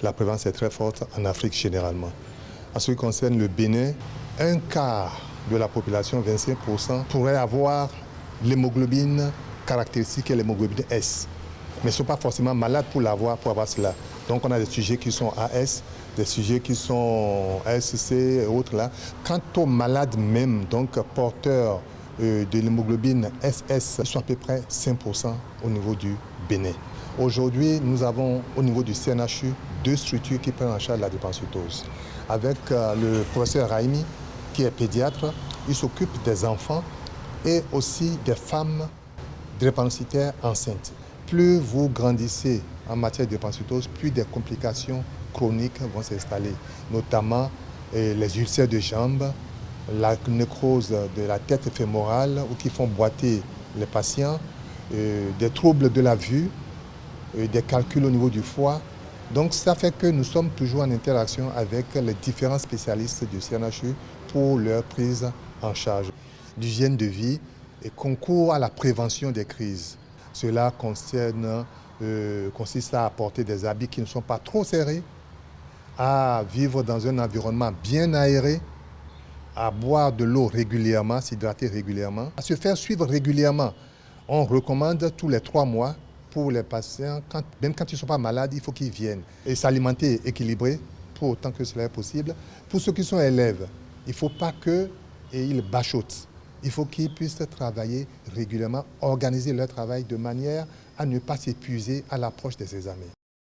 La prévalence est très forte en Afrique généralement. En ce qui concerne le Bénin, un quart de la population, 25%, pourrait avoir l'hémoglobine caractéristique et l'hémoglobine S. Mais ils ne sont pas forcément malades pour avoir cela. Donc on a des sujets qui sont AS, des sujets qui sont SC et autres là. Quant aux malades même, donc porteurs de l'hémoglobine SS, ils sont à peu près 5% au niveau du Bénin. Aujourd'hui, nous avons au niveau du CNHU 2 structures qui prennent en charge la drépanocytose. Avec le professeur Raimi, qui est pédiatre, il s'occupe des enfants et aussi des femmes drépanocytaires enceintes. Plus vous grandissez en matière de drépanocytose, plus des complications chroniques vont s'installer, notamment les ulcères de jambes, la nécrose de la tête fémorale ou qui font boiter les patients, des troubles de la vue, des calculs au niveau du foie. Donc ça fait que nous sommes toujours en interaction avec les différents spécialistes du CNHU pour leur prise en charge. L'hygiène de vie et concourt à la prévention des crises. Cela consiste à apporter des habits qui ne sont pas trop serrés, à vivre dans un environnement bien aéré, à boire de l'eau régulièrement, s'hydrater régulièrement, à se faire suivre régulièrement. On recommande tous les 3 mois pour les patients, même quand ils ne sont pas malades, il faut qu'ils viennent. Et s'alimenter équilibré, pour autant que cela est possible. Pour ceux qui sont élèves, il ne faut pas qu'ils bachotent. Il faut qu'ils puissent travailler régulièrement, organiser leur travail de manière à ne pas s'épuiser à l'approche des examens.